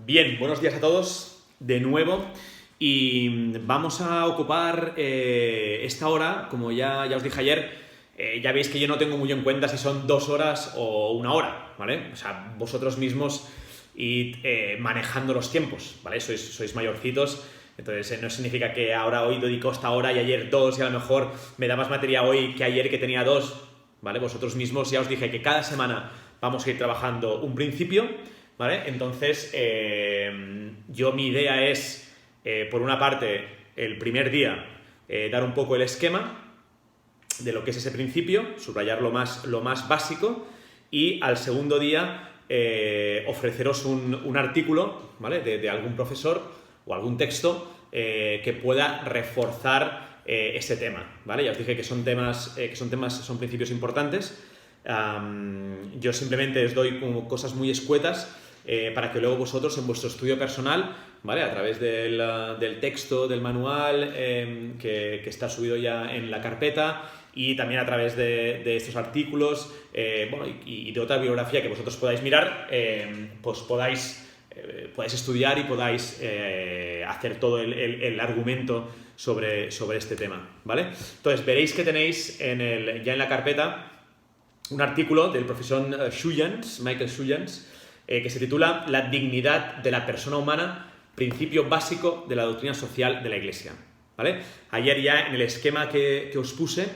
Bien, buenos días a todos de nuevo y vamos a ocupar esta hora, como ya os dije ayer. Ya veis que yo no tengo muy en cuenta si son 2 horas o 1 hora, ¿vale? O sea, vosotros mismos id manejando los tiempos, ¿vale? Sois mayorcitos, entonces no significa que ahora hoy dedico esta hora y ayer 2 y a lo mejor me da más materia hoy que ayer que tenía 2, ¿vale? Vosotros mismos ya os dije que cada semana vamos a ir trabajando un principio, ¿vale? Entonces, yo mi idea es, por una parte, el primer día, dar un poco el esquema de lo que es ese principio, subrayar lo más básico, y al segundo día ofreceros un artículo, ¿vale? de algún profesor o algún texto que pueda reforzar ese tema, ¿vale? Ya os dije que son principios importantes. Yo simplemente os doy como cosas muy escuetas para que luego vosotros en vuestro estudio personal, ¿vale? A través del texto, del manual que está subido ya en la carpeta, y también a través de estos artículos y de otra bibliografía que vosotros podáis mirar, pues podáis estudiar y podáis hacer todo el argumento sobre este tema, ¿vale? Entonces veréis que tenéis ya en la carpeta un artículo del profesor Michael Schuyans, que se titula La dignidad de la persona humana, principio básico de la doctrina social de la Iglesia, ¿vale? Ayer ya en el esquema que os puse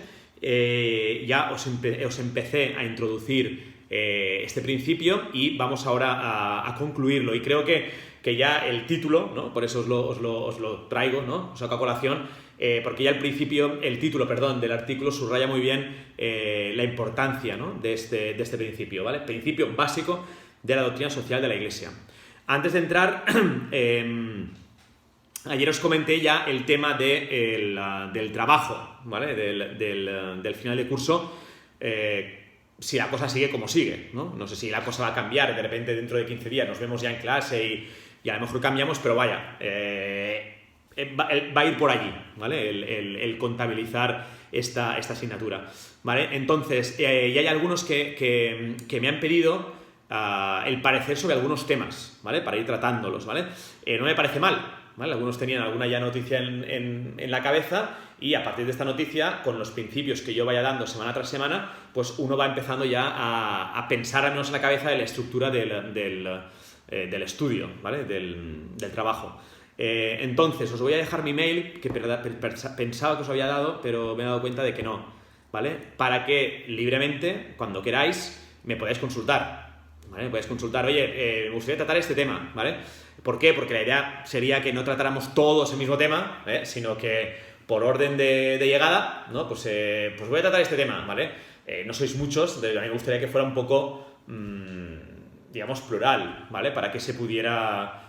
ya os empecé a introducir este principio y vamos ahora a concluirlo, y creo que ya el título, ¿no? Por eso os lo traigo, ¿no? Os saco a colación, porque ya el título del artículo subraya muy bien la importancia, ¿no? de este principio, ¿vale? Principio básico de la doctrina social de la Iglesia. Antes de entrar, ayer os comenté ya el tema del trabajo, ¿vale? Del final de curso, si la cosa sigue como sigue, ¿no? No sé si la cosa va a cambiar, de repente dentro de 15 días nos vemos ya en clase y a lo mejor cambiamos, pero vaya, va a ir por allí, ¿vale? El contabilizar esta asignatura, ¿vale? Entonces, y hay algunos que me han pedido el parecer sobre algunos temas, ¿vale? Para ir tratándolos, ¿vale? No me parece mal, ¿vale? Algunos tenían alguna ya noticia en la cabeza, y a partir de esta noticia, con los principios que yo vaya dando semana tras semana, pues uno va empezando ya a pensar al menos en la cabeza de la estructura del estudio, ¿vale? Del trabajo. Entonces, os voy a dejar mi mail, que pensaba que os había dado, pero me he dado cuenta de que no, ¿vale? Para que libremente, cuando queráis, me podáis consultar, ¿vale? Me podéis consultar, oye, me gustaría tratar este tema, ¿vale? ¿Por qué? Porque la idea sería que no tratáramos todos el mismo tema, sino que por orden de llegada, ¿no? Pues voy a tratar este tema, ¿vale? No sois muchos, a mí me gustaría que fuera un poco, digamos, plural, ¿vale? Para que se pudieran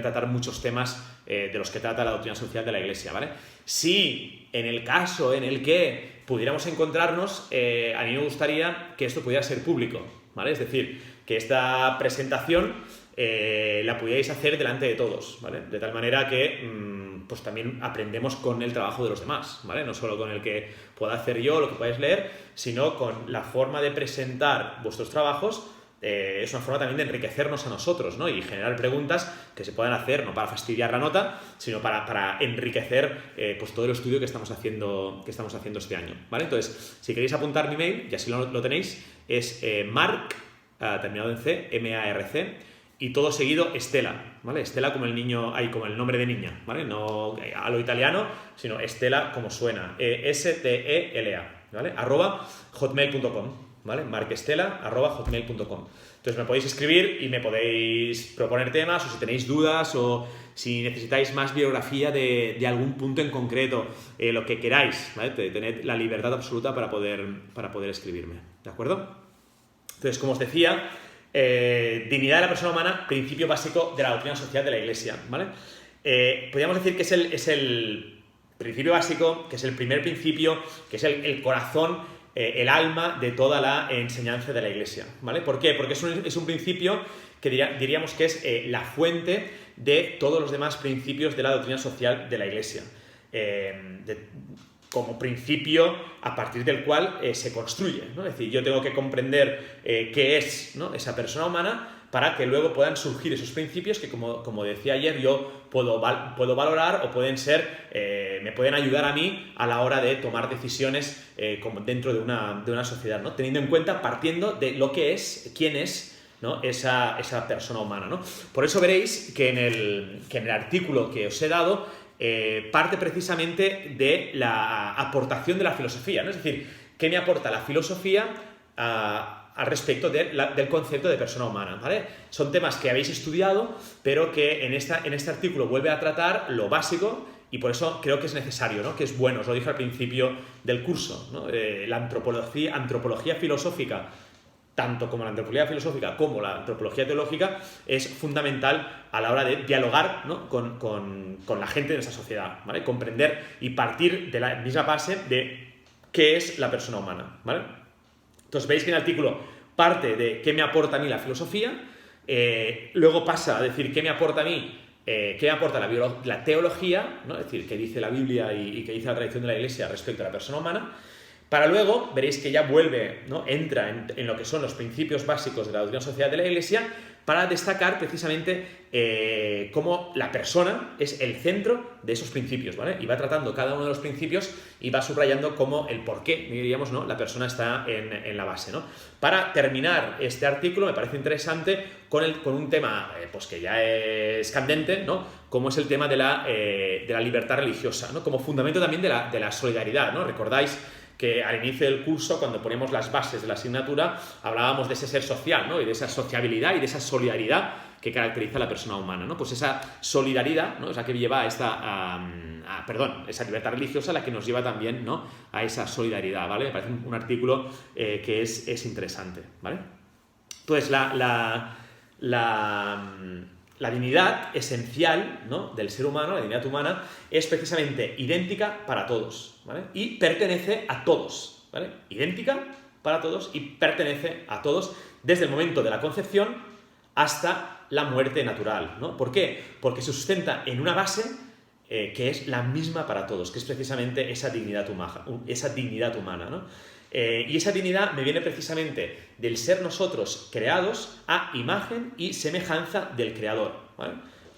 tratar muchos temas de los que trata la doctrina social de la Iglesia, ¿vale? Si en el caso en el que pudiéramos encontrarnos, a mí me gustaría que esto pudiera ser público, ¿vale? Es decir, que esta presentación la pudierais hacer delante de todos, ¿vale? De tal manera que pues también aprendemos con el trabajo de los demás, ¿vale? No solo con el que pueda hacer yo, lo que podáis leer, sino con la forma de presentar vuestros trabajos. Es una forma también de enriquecernos a nosotros, ¿no? Y generar preguntas que se puedan hacer, no para fastidiar la nota, sino para enriquecer pues todo el estudio que estamos haciendo este año, ¿vale? Entonces, si queréis apuntar mi mail, y así lo tenéis, es Marc, terminado en C, M-A-R-C, y todo seguido Estela, ¿vale? Estela como el niño, como el nombre de niña, ¿vale? No a lo italiano, sino Estela como suena, S-T-E-L-A, ¿vale? @hotmail.com, ¿vale? marquestela@hotmail.com. Entonces me podéis escribir y me podéis proponer temas, o si tenéis dudas, o si necesitáis más biografía de algún punto en concreto, lo que queráis, ¿vale? Tened la libertad absoluta para poder escribirme, ¿de acuerdo? Entonces, como os decía, dignidad de la persona humana, principio básico de la doctrina social de la Iglesia, ¿vale? Podríamos decir que es el principio básico, que es el primer principio, que es el corazón, el alma de toda la enseñanza de la Iglesia, ¿vale? ¿Por qué? Porque es un principio que diríamos que es la fuente de todos los demás principios de la doctrina social de la Iglesia. Como principio a partir del cual se construye, ¿no? Es decir, yo tengo que comprender qué es, ¿no? esa persona humana para que luego puedan surgir esos principios que, como decía ayer, yo puedo valorar o pueden ser, me pueden ayudar a mí a la hora de tomar decisiones como dentro de una sociedad, ¿no? Teniendo en cuenta, partiendo de lo que es, quién es, ¿no? esa persona humana, ¿no? Por eso veréis que en el artículo que os he dado parte precisamente de la aportación de la filosofía, ¿no? Es decir, ¿qué me aporta la filosofía al respecto del concepto de persona humana? ¿Vale? Son temas que habéis estudiado, pero que en este artículo vuelve a tratar lo básico, y por eso creo que es necesario, ¿no? Que es bueno, os lo dije al principio del curso, ¿no? La antropología filosófica, tanto como la antropología filosófica como la antropología teológica, es fundamental a la hora de dialogar, ¿no? con la gente de nuestra sociedad, ¿vale? Comprender y partir de la misma base de qué es la persona humana, ¿vale? Entonces veis que en el artículo parte de qué me aporta a mí la filosofía, luego pasa a decir qué me aporta a mí, qué me aporta la teología, ¿no? Es decir, qué dice la Biblia y qué dice la tradición de la Iglesia respecto a la persona humana, para luego, veréis que ya vuelve, ¿no? Entra en lo que son los principios básicos de la doctrina social de la Iglesia, para destacar precisamente cómo la persona es el centro de esos principios, ¿vale? Y va tratando cada uno de los principios y va subrayando cómo el por qué, diríamos, ¿no? La persona está en la base, ¿no? Para terminar este artículo, me parece interesante con un tema pues que ya es candente, ¿no? Como es el tema de la libertad religiosa, ¿no? Como fundamento también de la solidaridad, ¿no? Recordáis que al inicio del curso, cuando ponemos las bases de la asignatura, hablábamos de ese ser social, ¿no? Y de esa sociabilidad y de esa solidaridad que caracteriza a la persona humana, ¿no? Pues esa solidaridad, ¿no? Es la que lleva a esa libertad religiosa, la que nos lleva también, ¿no? A esa solidaridad, ¿vale? Me parece un artículo que es interesante, ¿vale? Entonces, la dignidad esencial, ¿no? Del ser humano, la dignidad humana, es precisamente idéntica para todos, ¿vale? Y pertenece a todos, ¿vale? Idéntica para todos y pertenece a todos desde el momento de la concepción hasta la muerte natural, ¿no? ¿Por qué? Porque se sustenta en una base que es la misma para todos, que es precisamente esa dignidad humana, ¿no? Y esa dignidad me viene precisamente del ser nosotros creados a imagen y semejanza del Creador, ¿vale?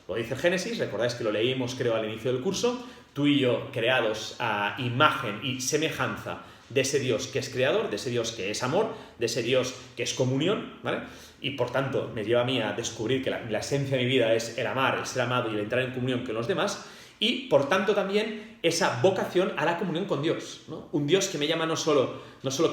Lo dice el Génesis, recordáis que lo leímos creo al inicio del curso, tú y yo creados a imagen y semejanza de ese Dios que es creador, de ese Dios que es amor, de ese Dios que es comunión, ¿vale? Y por tanto me lleva a mí a descubrir que la esencia de mi vida es el amar, el ser amado y el entrar en comunión con los demás. Y, por tanto, también esa vocación a la comunión con Dios, ¿no? Un Dios que me llama no solo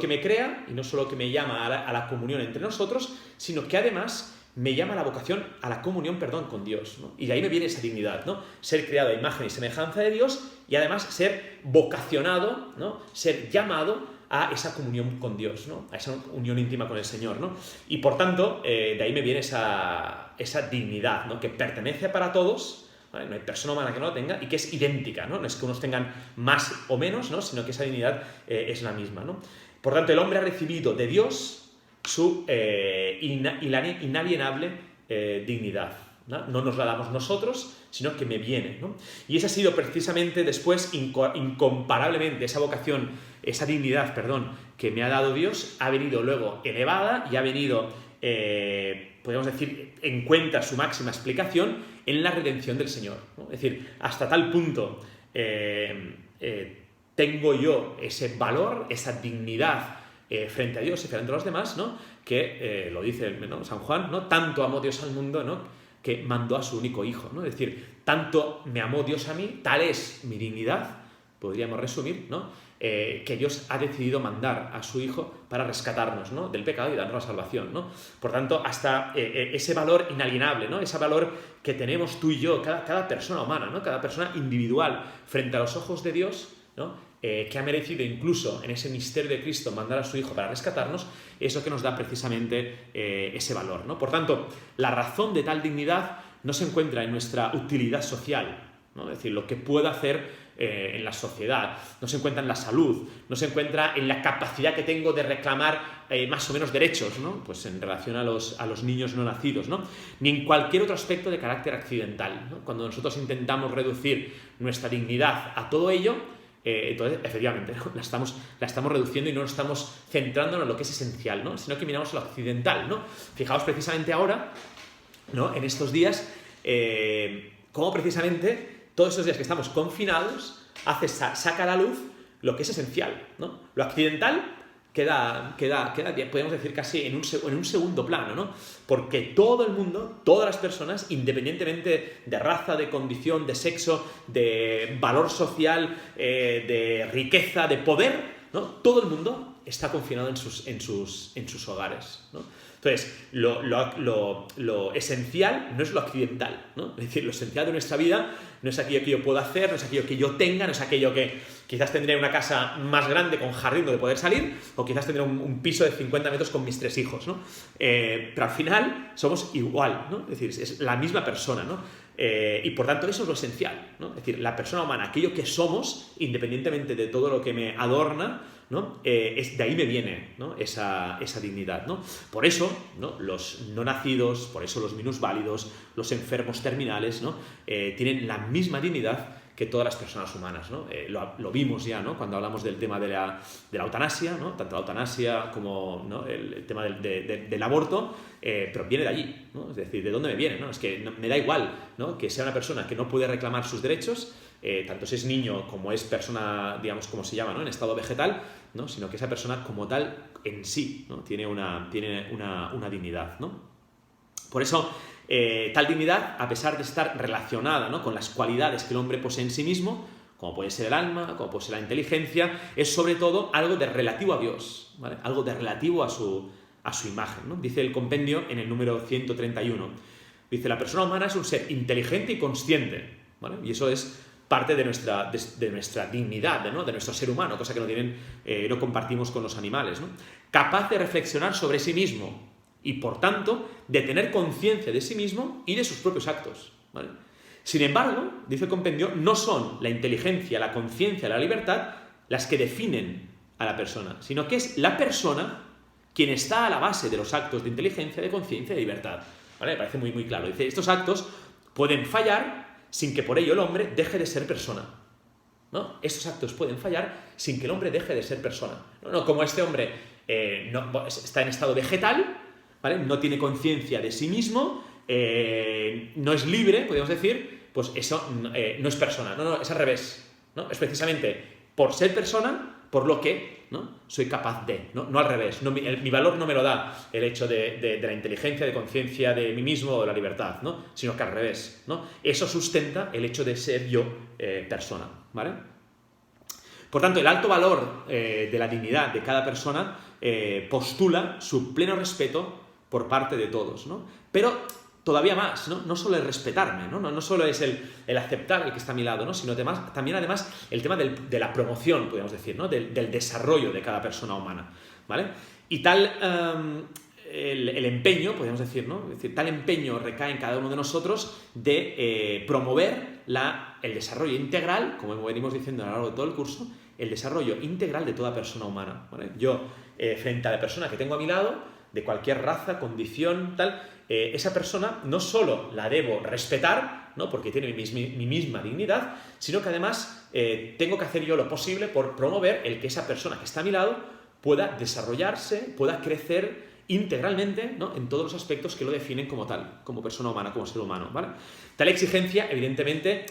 que me crea y no solo que me llama a la comunión entre nosotros, sino que además me llama a la vocación, a la comunión, con Dios, ¿no? Y de ahí me viene esa dignidad, ¿no? Ser creado a imagen y semejanza de Dios y además ser vocacionado, ¿no? Ser llamado a esa comunión con Dios, ¿no? A esa unión íntima con el Señor, ¿no? Y, por tanto, de ahí me viene esa dignidad, ¿no? Que pertenece para todos, ¿vale? No hay persona humana que no lo tenga y que es idéntica, ¿no? No es que unos tengan más o menos, ¿no? Sino que esa dignidad es la misma, ¿no? Por tanto, el hombre ha recibido de Dios su inalienable dignidad, ¿no? No nos la damos nosotros, sino que me viene, ¿no? Y esa ha sido precisamente después, incomparablemente, esa vocación, esa dignidad, que me ha dado Dios, ha venido luego elevada y ha venido, podríamos decir, en cuenta su máxima explicación en la redención del Señor, ¿no? Es decir, hasta tal punto tengo yo ese valor, esa dignidad frente a Dios y frente a los demás, ¿no? Que lo dice, ¿no? San Juan, ¿no? Tanto amó Dios al mundo, ¿no? Que mandó a su único hijo, ¿no? Es decir, tanto me amó Dios a mí, tal es mi dignidad, podríamos resumir, ¿no? Que Dios ha decidido mandar a su hijo para rescatarnos, ¿no? Del pecado y darnos la salvación, ¿no? Por tanto, hasta ese valor inalienable, ¿no? Ese valor que tenemos tú y yo, cada persona humana, ¿no? Cada persona individual frente a los ojos de Dios, ¿no? Que ha merecido incluso en ese misterio de Cristo mandar a su hijo para rescatarnos, es lo que nos da precisamente ese valor, ¿no? Por tanto, la razón de tal dignidad no se encuentra en nuestra utilidad social, ¿no? Es decir, lo que puedo hacer en la sociedad, no se encuentra en la salud, no se encuentra en la capacidad que tengo de reclamar más o menos derechos, ¿no? Pues en relación a los niños no nacidos, ¿no? Ni en cualquier otro aspecto de carácter accidental, ¿no? Cuando nosotros intentamos reducir nuestra dignidad a todo ello, Entonces, efectivamente, ¿no? la estamos reduciendo y no nos estamos centrando en lo que es esencial, ¿no? Sino que miramos a lo occidental, ¿no? Fijaos precisamente ahora, ¿no? En estos días, cómo precisamente todos estos días que estamos confinados saca a la luz lo que es esencial, ¿no? Lo occidental queda podemos decir casi en un segundo plano, ¿no? Porque todo el mundo, todas las personas, independientemente de raza, de condición, de sexo, de valor social, de riqueza, de poder, ¿no? Todo el mundo está confinado en sus hogares, ¿no? Entonces, lo esencial no es lo occidental, ¿no? Es decir, lo esencial de nuestra vida no es aquello que yo puedo hacer, no es aquello que yo tenga, no es aquello que quizás tendré una casa más grande con jardín donde poder salir, o quizás tendré un piso de 50 metros con mis 3 hijos, ¿no? Pero al final somos igual, ¿no? Es decir, es la misma persona, ¿no? Y por tanto eso es lo esencial, ¿no? Es decir, la persona humana, aquello que somos, independientemente de todo lo que me adorna, ¿no? De ahí me viene, ¿no? esa dignidad, ¿no? Por eso, ¿no? Los no nacidos, por eso los minusválidos, los enfermos terminales, ¿no? Tienen la misma dignidad que todas las personas humanas, ¿no? Lo vimos ya, ¿no? Cuando hablamos del tema de la eutanasia, ¿no? Tanto la eutanasia como, ¿no? el tema del aborto, pero viene de allí, ¿no? Es decir, ¿de dónde me viene, ¿no? Es que me da igual, ¿no? Que sea una persona que no puede reclamar sus derechos, tanto si es niño como es persona, digamos, como se llama, ¿no? En estado vegetal, ¿no? Sino que esa persona como tal en sí, ¿no? tiene una dignidad, ¿no? Por eso, tal dignidad, a pesar de estar relacionada, ¿no? con las cualidades que el hombre posee en sí mismo, como puede ser el alma, como puede ser la inteligencia, es sobre todo algo de relativo a Dios, ¿vale? Algo de relativo a su imagen, ¿no? Dice el compendio en el número 131. Dice, la persona humana es un ser inteligente y consciente, ¿vale? Y eso es parte de nuestra dignidad, ¿no? De nuestro ser humano, cosa que no compartimos con los animales, ¿no? Capaz de reflexionar sobre sí mismo y, por tanto, de tener conciencia de sí mismo y de sus propios actos, ¿vale? Sin embargo, dice el compendio, no son la inteligencia, la conciencia, la libertad las que definen a la persona, sino que es la persona quien está a la base de los actos de inteligencia, de conciencia y de libertad, ¿vale? Me parece muy, muy claro. Dice, estos actos pueden fallar sin que por ello el hombre deje de ser persona, ¿no? Estos actos pueden fallar sin que el hombre deje de ser persona. No, como este hombre está en estado vegetal, ¿vale? No tiene conciencia de sí mismo, no es libre, podríamos decir, pues eso no es persona. No, es al revés, ¿no? Es precisamente por ser persona por lo que, ¿no? soy capaz de, no al revés. No, mi valor no me lo da el hecho de la inteligencia, de conciencia de mí mismo o de la libertad, ¿no? Sino que al revés, ¿no? Eso sustenta el hecho de ser yo persona, ¿vale? Por tanto, el alto valor de la dignidad de cada persona postula su pleno respeto por parte de todos, ¿no? Pero todavía más, ¿no? No solo el respetarme, no solo es el aceptar el que está a mi lado, ¿no? Sino también además el tema de la promoción, podríamos decir, ¿no? Del desarrollo de cada persona humana, ¿vale? Y tal el empeño, podríamos decir, ¿no? Es decir, tal empeño recae en cada uno de nosotros de promover el desarrollo integral, como venimos diciendo a lo largo de todo el curso, el desarrollo integral de toda persona humana, ¿vale? Yo, frente a la persona que tengo a mi lado, de cualquier raza, condición, tal, esa persona no solo la debo respetar, ¿no? Porque tiene mi misma dignidad, sino que además tengo que hacer yo lo posible por promover el que esa persona que está a mi lado pueda desarrollarse, pueda crecer integralmente, ¿no? En todos los aspectos que lo definen como tal, como persona humana, como ser humano, ¿vale? Tal exigencia, evidentemente,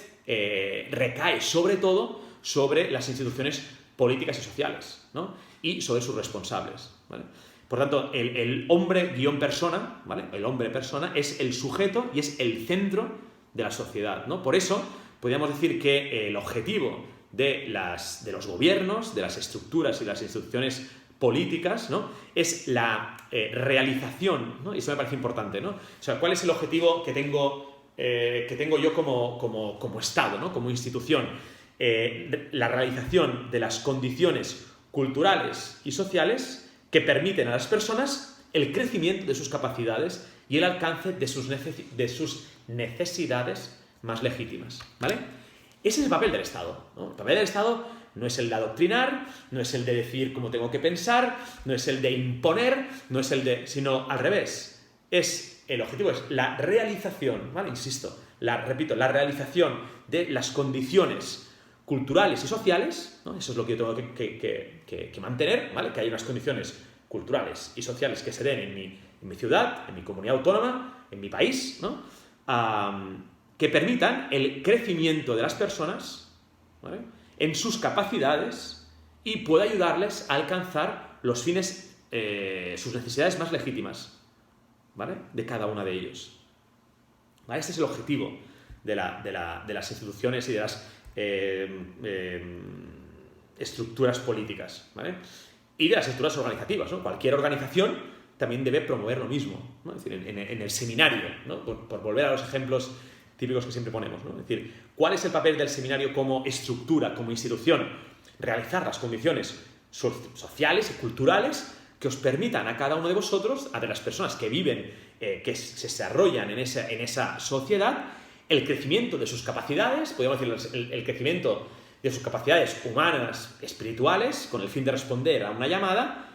recae sobre todo sobre las instituciones políticas y sociales, ¿no? Y sobre sus responsables, ¿vale? Por tanto, el hombre-persona, ¿vale? El hombre-persona es el sujeto y es el centro de la sociedad, ¿no? Por eso, podríamos decir que el objetivo de los gobiernos, de las estructuras y las instituciones políticas, ¿no? Es la realización, ¿no? Y eso me parece importante, ¿no? O sea, ¿cuál es el objetivo que tengo yo como Estado, ¿no? Como institución? La realización de las condiciones culturales y sociales que permiten a las personas el crecimiento de sus capacidades y el alcance de sus necesidades más legítimas, ¿vale? Ese es el papel del Estado, ¿no? El papel del Estado no es el de adoctrinar, no es el de decir cómo tengo que pensar, no es el de imponer, sino al revés. El objetivo es la realización, ¿vale? Insisto, repito, la realización de las condiciones culturales y sociales, ¿no? Eso es lo que yo tengo que mantener, ¿vale? Que hay unas condiciones culturales y sociales que se den en mi ciudad, en mi comunidad autónoma, en mi país, ¿no? Que permitan el crecimiento de las personas, ¿vale? En sus capacidades y pueda ayudarles a alcanzar los fines, sus necesidades más legítimas, ¿vale? De cada uno de ellos, ¿vale? Este es el objetivo de las instituciones y de las estructuras políticas, ¿vale? Y de las estructuras organizativas, ¿no? Cualquier organización también debe promover lo mismo, ¿no? Es decir, en el seminario, ¿no? Por volver a los ejemplos típicos que siempre ponemos, ¿no? Es decir, ¿cuál es el papel del seminario como estructura, como institución? Realizar las condiciones sociales y culturales que os permitan a cada uno de vosotros, a de las personas que viven, que se desarrollan en esa sociedad, el crecimiento de sus capacidades, podríamos decir el crecimiento de sus capacidades humanas, espirituales, con el fin de responder a una llamada,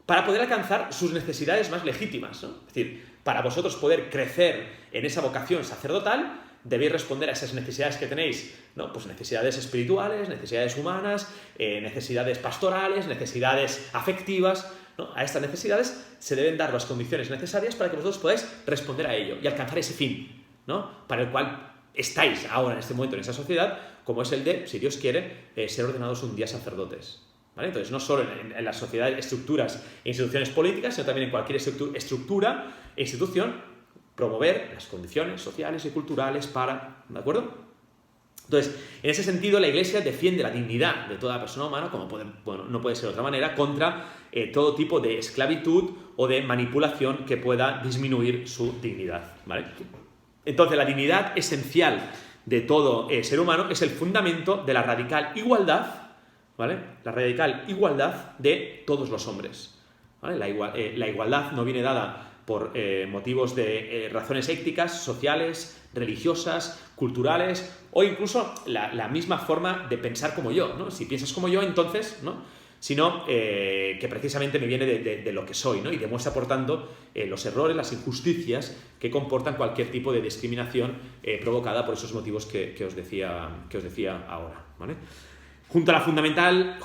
para poder alcanzar sus necesidades más legítimas, ¿no? Es decir, para vosotros poder crecer en esa vocación sacerdotal, debéis responder a esas necesidades que tenéis, ¿no? Pues necesidades espirituales, necesidades humanas, necesidades pastorales, necesidades afectivas, ¿no? A estas necesidades se deben dar las condiciones necesarias para que vosotros podáis responder a ello y alcanzar ese fin, ¿no? Para el cual estáis ahora en este momento en esa sociedad, como es el de, si Dios quiere, ser ordenados un día sacerdotes, ¿vale? Entonces, no solo en las sociedades, estructuras e instituciones políticas, sino también en cualquier estructura e institución, promover las condiciones sociales y culturales para, ¿de acuerdo? Entonces, en ese sentido, la Iglesia defiende la dignidad de toda persona humana, como no puede ser de otra manera, contra todo tipo de esclavitud o de manipulación que pueda disminuir su dignidad, ¿vale? Entonces, la dignidad esencial de todo ser humano es el fundamento de la radical igualdad, ¿vale? La radical igualdad de todos los hombres, ¿vale? La igualdad no viene dada por motivos de razones éticas, sociales, religiosas, culturales o incluso la misma forma de pensar como yo, ¿no? Si piensas como yo, entonces, ¿no? Sino que precisamente me viene de lo que soy, ¿no? Y demuestra, por tanto, los errores, las injusticias que comportan cualquier tipo de discriminación provocada por esos motivos que os decía ahora, ¿vale? Junto a la fundamental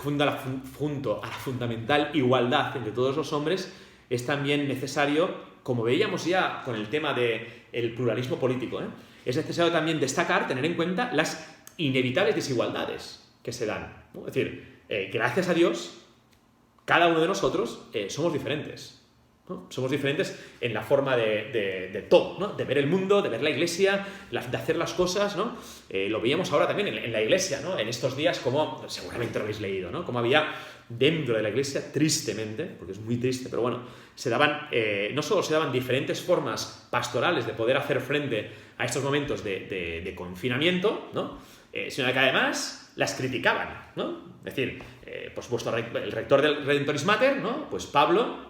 igualdad entre todos los hombres, es también necesario, como veíamos ya con el tema del pluralismo político, es necesario también destacar, tener en cuenta las inevitables desigualdades que se dan, ¿no? Es decir, gracias a Dios, cada uno de nosotros somos diferentes, ¿no? Somos diferentes en la forma de todo, ¿no? De ver el mundo, de ver la Iglesia, de hacer las cosas, ¿no? Lo veíamos ahora también en la Iglesia, ¿no? En estos días, como seguramente lo habéis leído, ¿no? Como había dentro de la Iglesia, tristemente, porque es muy triste, pero bueno, no solo se daban diferentes formas pastorales de poder hacer frente a estos momentos de confinamiento, ¿no? Sino que además las criticaban, ¿no? Es decir, pues el rector del Redemptoris Mater, ¿no? Pues Pablo,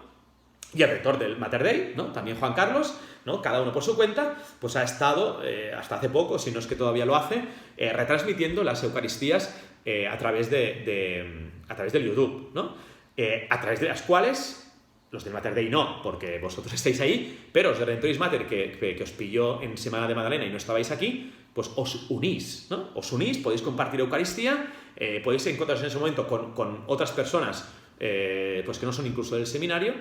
y el rector del Mater Dei, ¿no? También Juan Carlos, ¿no? Cada uno por su cuenta, pues ha estado, hasta hace poco, si no es que todavía lo hace, retransmitiendo las Eucaristías a través del YouTube, ¿no? A través de las cuales, los del Mater Dei no, porque vosotros estáis ahí, pero los del Redemptoris Mater, que os pilló en Semana de Magdalena y no estabais aquí, pues os unís, ¿no? Os unís, podéis compartir Eucaristía, podéis encontraros en ese momento con otras personas, pues que no son incluso del seminario,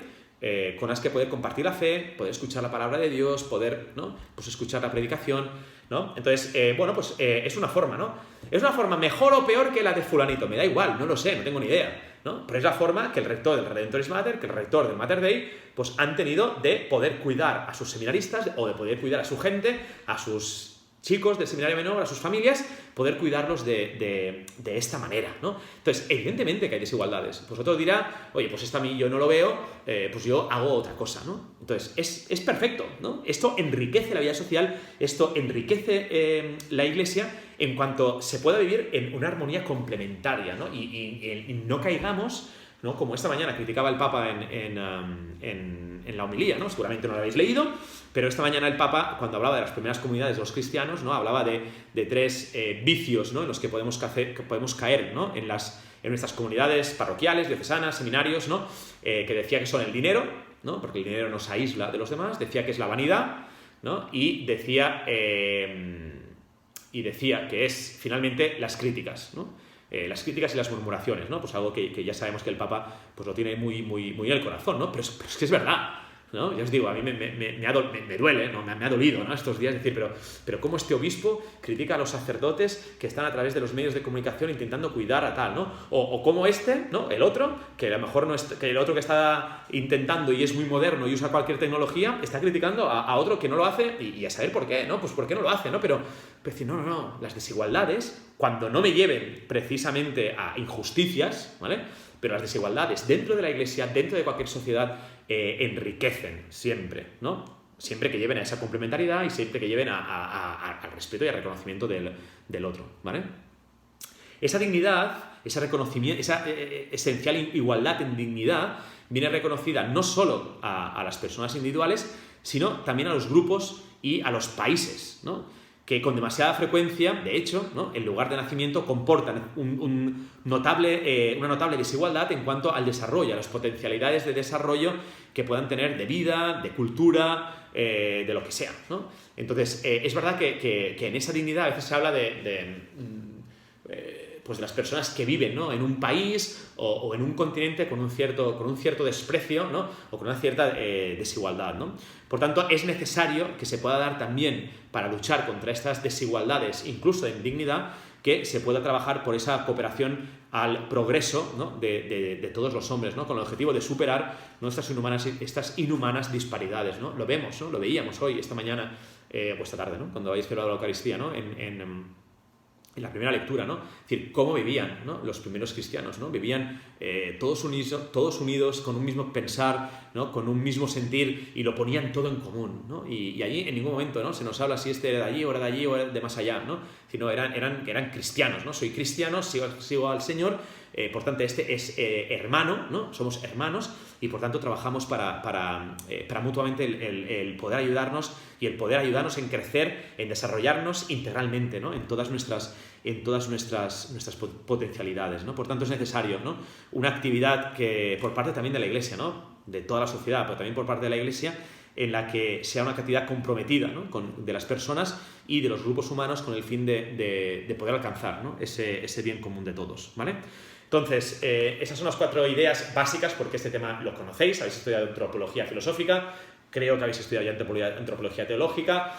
con las que poder compartir la fe, poder escuchar la palabra de Dios, poder, ¿no? Pues escuchar la predicación, ¿no? Entonces, es una forma, ¿no? Es una forma mejor o peor que la de fulanito, me da igual, no lo sé, no tengo ni idea, ¿no? Pero es la forma que el rector del Redemptoris Mater, que el rector del Mater Dei, pues han tenido de poder cuidar a sus seminaristas o de poder cuidar a su gente, a sus chicos del seminario menor, a sus familias, poder cuidarlos de esta manera, ¿no? Entonces, evidentemente que hay desigualdades. Vosotros dirá, oye, pues esto a mí yo no lo veo, pues yo hago otra cosa, ¿no? Entonces, es perfecto, ¿no? Esto enriquece la vida social, esto enriquece la Iglesia en cuanto se pueda vivir en una armonía complementaria, ¿no? Y no caigamos, ¿no? Como esta mañana criticaba el Papa en la homilía, ¿no? Seguramente no lo habéis leído, pero esta mañana el Papa, cuando hablaba de las primeras comunidades de los cristianos, ¿no? Hablaba de tres vicios, ¿no? En los que podemos caer, ¿no? En nuestras comunidades parroquiales, diocesanas, seminarios, ¿no? Que decía que son el dinero, ¿no? Porque el dinero nos aísla de los demás, decía que es la vanidad, ¿no? Y decía y decía que es finalmente las críticas, ¿no? Las críticas y las murmuraciones, ¿no? Pues algo que ya sabemos que el Papa pues lo tiene muy, muy, muy en el corazón, ¿no? Pero es que es verdad, ¿no? Ya os digo, a mí me duele, ¿no? Me ha dolido, ¿no? Estos días decir, pero ¿cómo este obispo critica a los sacerdotes que están a través de los medios de comunicación intentando cuidar a tal, ¿no? O cómo ¿no? El otro, que a lo mejor no es, que el otro que está intentando y es muy moderno y usa cualquier tecnología, está criticando a otro que no lo hace y a saber por qué, ¿no? Pues por qué no lo hace, ¿no? Pero decir, no, las desigualdades, cuando no me lleven precisamente a injusticias, ¿vale? Pero las desigualdades dentro de la Iglesia, dentro de cualquier sociedad, enriquecen siempre, ¿no? Siempre que lleven a esa complementariedad y siempre que lleven al respeto y al reconocimiento del otro, ¿vale? Esa dignidad, ese reconocimiento, esa esencial igualdad en dignidad viene reconocida no solo a las personas individuales, sino también a los grupos y a los países, ¿no? Que con demasiada frecuencia, de hecho, ¿no? El lugar de nacimiento comportan una notable desigualdad en cuanto al desarrollo, a las potencialidades de desarrollo que puedan tener de vida, de cultura, de lo que sea, ¿no? Entonces, es verdad que en esa dignidad a veces se habla pues de las personas que viven, ¿no? En un país o en un continente con un cierto desprecio, ¿no? O con una cierta desigualdad, ¿no? Por tanto, es necesario que se pueda dar también, para luchar contra estas desigualdades, incluso en dignidad, que se pueda trabajar por esa cooperación al progreso, ¿no? de todos los hombres, ¿no? Con el objetivo de superar, ¿no? estas inhumanas disparidades, ¿no? Lo vemos, ¿no? Lo veíamos hoy, esta mañana, o esta tarde, ¿no? Cuando habéis celebrado la Eucaristía, ¿no? En la primera lectura, ¿no? Es decir, cómo vivían, ¿no? Los primeros cristianos, ¿no? Vivían todos unidos, con un mismo pensar, ¿no? Con un mismo sentir, y lo ponían todo en común, ¿no? Y allí en ningún momento, ¿no? Se nos habla si este era de allí o era de más allá, ¿no? Sino eran cristianos, ¿no? Soy cristiano, sigo al Señor, por tanto este es hermano, ¿no? Somos hermanos y por tanto trabajamos para mutuamente el poder ayudarnos y el poder ayudarnos en crecer, en desarrollarnos integralmente, ¿no? En todas nuestras potencialidades, ¿no? Por tanto es necesario, ¿no? Una actividad que por parte también de la Iglesia, ¿no? De toda la sociedad, pero también por parte de la Iglesia, en la que sea una actividad comprometida, ¿no? De las personas y de los grupos humanos con el fin de poder alcanzar, ¿no? ese bien común de todos, ¿vale? Entonces, esas son las 4 ideas básicas, porque este tema lo conocéis, habéis estudiado antropología filosófica, creo que habéis estudiado ya antropología teológica,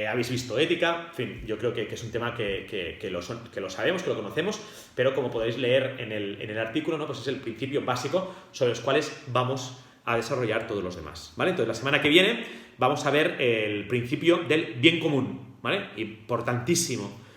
habéis visto ética, en fin, yo creo que es un tema que lo sabemos, que lo conocemos, pero como podéis leer en el artículo, ¿no? Pues es el principio básico sobre los cuales vamos a desarrollar todos los demás, ¿vale? Entonces, la semana que viene vamos a ver el principio del bien común, ¿vale? Importantísimo.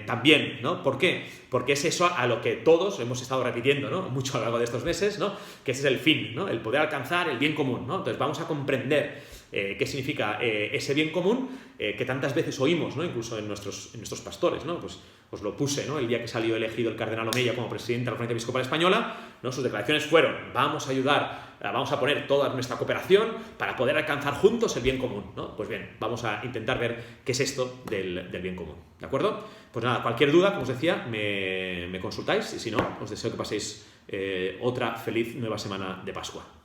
También, ¿no? ¿Por qué? Porque es eso a lo que todos hemos estado repitiendo, ¿no? Mucho a lo largo de estos meses, ¿no? Que ese es el fin, ¿no? El poder alcanzar el bien común, ¿no? Entonces vamos a comprender qué significa ese bien común que tantas veces oímos, ¿no? Incluso en nuestros pastores, ¿no? Pues os lo puse, ¿no? El día que salió elegido el cardenal Omeya como presidente de la Conferencia Episcopal Española, ¿no? Sus declaraciones fueron: vamos a ayudar, vamos a poner toda nuestra cooperación para poder alcanzar juntos el bien común, ¿no? Pues bien, vamos a intentar ver qué es esto del bien común, ¿de acuerdo? Pues nada, cualquier duda, como os decía, me consultáis, y si no, os deseo que paséis otra feliz nueva semana de Pascua.